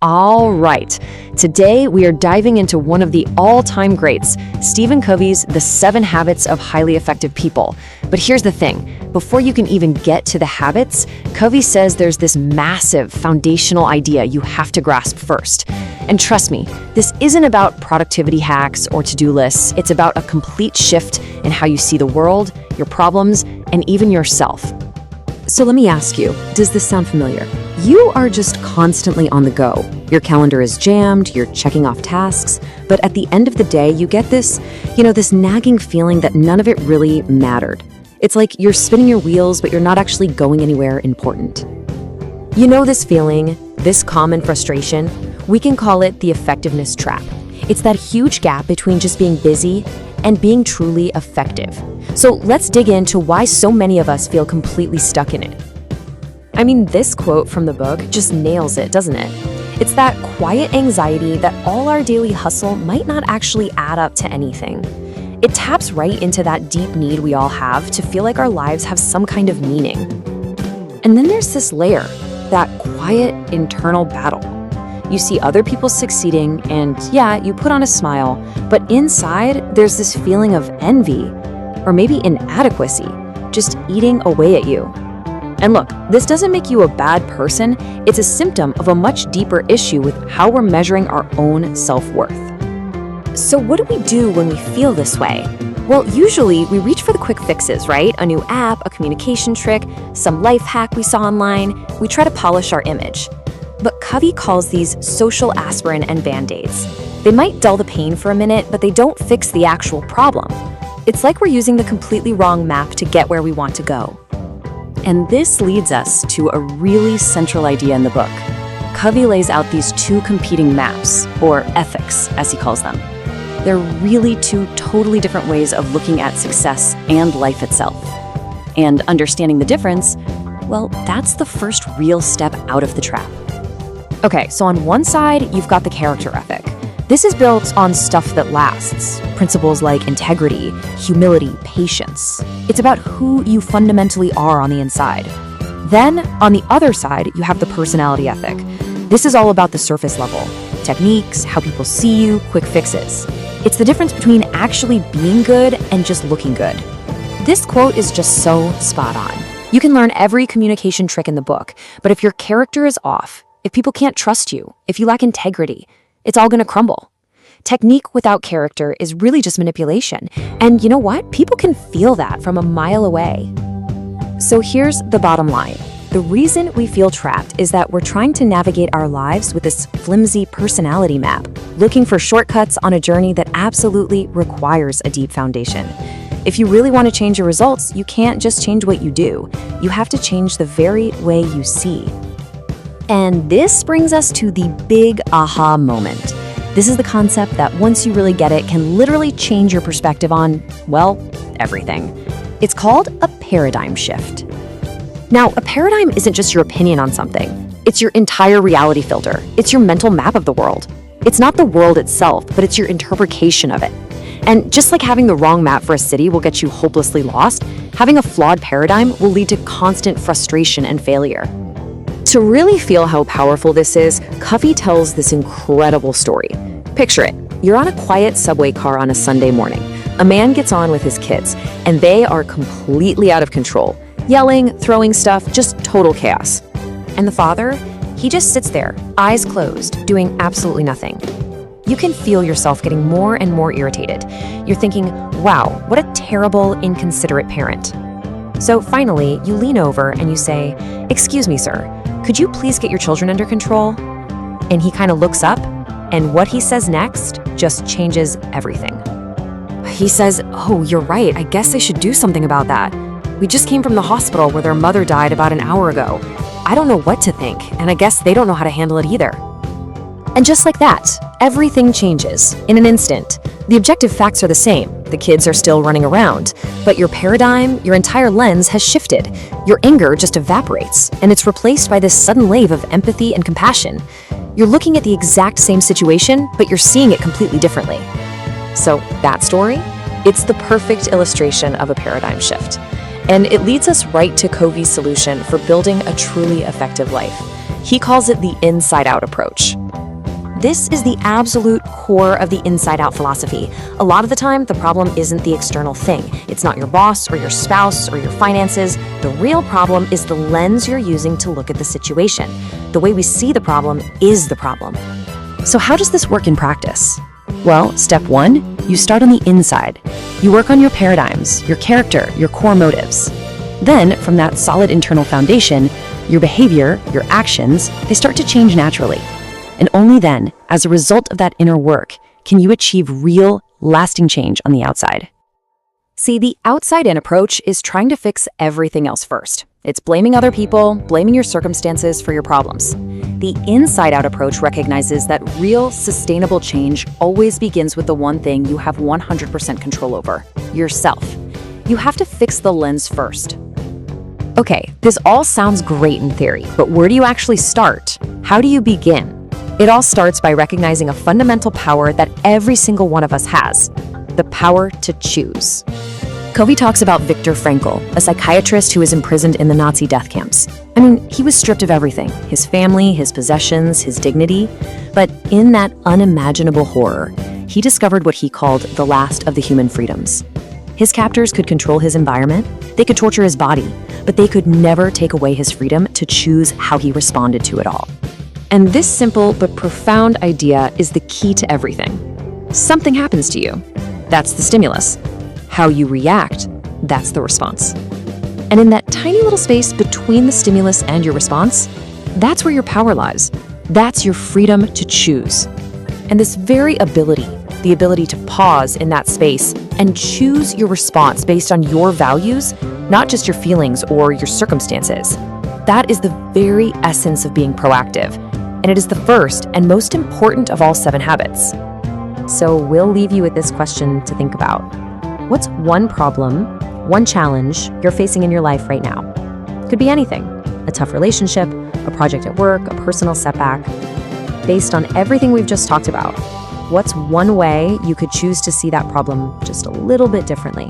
All right, today we are diving into one of the all-time greats, Stephen Covey's The 7 Habits of Highly Effective People. But here's the thing, before you can even get to the habits, Covey says there's this massive foundational idea you have to grasp first. And trust me, this isn't about productivity hacks or to-do lists, it's about a complete shift in how you see the world, your problems, and even yourself. So let me ask you, does this sound familiar? You are just constantly on the go. Your calendar is jammed, you're checking off tasks, but at the end of the day, you get this nagging feeling that none of it really mattered. It's like you're spinning your wheels, but you're not actually going anywhere important. You know this feeling, this common frustration? We can call it the effectiveness trap. It's that huge gap between just being busy and being truly effective. So let's dig into why so many of us feel completely stuck in it. I mean, this quote from the book just nails it, doesn't it? It's that quiet anxiety that all our daily hustle might not actually add up to anything. It taps right into that deep need we all have to feel like our lives have some kind of meaning. And then there's this layer, that quiet internal battle. You see other people succeeding and yeah, you put on a smile, but inside there's this feeling of envy or maybe inadequacy, just eating away at you. And look, this doesn't make you a bad person, it's a symptom of a much deeper issue with how we're measuring our own self-worth. So what do we do when we feel this way? Well, usually we reach for the quick fixes, right? A new app, a communication trick, some life hack we saw online. We try to polish our image. But Covey calls these social aspirin and band-aids. They might dull the pain for a minute, but they don't fix the actual problem. It's like we're using the completely wrong map to get where we want to go. And this leads us to a really central idea in the book. Covey lays out these two competing maps, or ethics, as he calls them. They're really two totally different ways of looking at success and life itself. And understanding the difference, well, that's the first real step out of the trap. Okay, so on one side, you've got the character ethic. This is built on stuff that lasts, principles like integrity, humility, patience. It's about who you fundamentally are on the inside. Then, on the other side, you have the personality ethic. This is all about the surface level, techniques, how people see you, quick fixes. It's the difference between actually being good and just looking good. This quote is just so spot on. You can learn every communication trick in the book, but if your character is off, if people can't trust you, if you lack integrity, it's all gonna crumble. Technique without character is really just manipulation. And you know what? People can feel that from a mile away. So here's the bottom line. The reason we feel trapped is that we're trying to navigate our lives with this flimsy personality map, looking for shortcuts on a journey that absolutely requires a deep foundation. If you really want to change your results, you can't just change what you do. You have to change the very way you see. And this brings us to the big aha moment. This is the concept that once you really get it, can literally change your perspective on, well, everything. It's called a paradigm shift. Now, a paradigm isn't just your opinion on something. It's your entire reality filter. It's your mental map of the world. It's not the world itself, but it's your interpretation of it. And just like having the wrong map for a city will get you hopelessly lost, having a flawed paradigm will lead to constant frustration and failure. To really feel how powerful this is, Covey tells this incredible story. Picture it. You're on a quiet subway car on a Sunday morning. A man gets on with his kids, and they are completely out of control. Yelling, throwing stuff, just total chaos. And the father, he just sits there, eyes closed, doing absolutely nothing. You can feel yourself getting more and more irritated. You're thinking, wow, what a terrible, inconsiderate parent. So finally, you lean over and you say, "Excuse me, sir, could you please get your children under control?" And he kind of looks up, and what he says next just changes everything. He says, "Oh, you're right, I guess I should do something about that. We just came from the hospital where their mother died about an hour ago. I don't know what to think, and I guess they don't know how to handle it either." And just like that, everything changes in an instant. The objective facts are the same. The kids are still running around, but your paradigm, your entire lens has shifted. Your anger just evaporates, and it's replaced by this sudden wave of empathy and compassion. You're looking at the exact same situation, but you're seeing it completely differently. So that story, it's the perfect illustration of a paradigm shift. And it leads us right to Covey's solution for building a truly effective life. He calls it the inside-out approach. This is the absolute core of the inside-out philosophy. A lot of the time, the problem isn't the external thing. It's not your boss or your spouse or your finances. The real problem is the lens you're using to look at the situation. The way we see the problem is the problem. So how does this work in practice? Well, step 1, you start on the inside. You work on your paradigms, your character, your core motives. Then, from that solid internal foundation, your behavior, your actions, they start to change naturally. And only then, as a result of that inner work, can you achieve real, lasting change on the outside. See, the outside-in approach is trying to fix everything else first. It's blaming other people, blaming your circumstances for your problems. The inside-out approach recognizes that real, sustainable change always begins with the one thing you have 100% control over, yourself. You have to fix the lens first. Okay, this all sounds great in theory, but where do you actually start? How do you begin? It all starts by recognizing a fundamental power that every single one of us has, the power to choose. Covey talks about Viktor Frankl, a psychiatrist who was imprisoned in the Nazi death camps. I mean, he was stripped of everything, his family, his possessions, his dignity. But in that unimaginable horror, he discovered what he called the last of the human freedoms. His captors could control his environment, they could torture his body, but they could never take away his freedom to choose how he responded to it all. And this simple but profound idea is the key to everything. Something happens to you. That's the stimulus. How you react, that's the response. And in that tiny little space between the stimulus and your response, that's where your power lies. That's your freedom to choose. And this very ability, the ability to pause in that space and choose your response based on your values, not just your feelings or your circumstances, that is the very essence of being proactive. And it is the first and most important of all 7 habits. So we'll leave you with this question to think about. What's one problem, one challenge you're facing in your life right now? Could be anything. A tough relationship, a project at work, a personal setback. Based on everything we've just talked about, what's one way you could choose to see that problem just a little bit differently?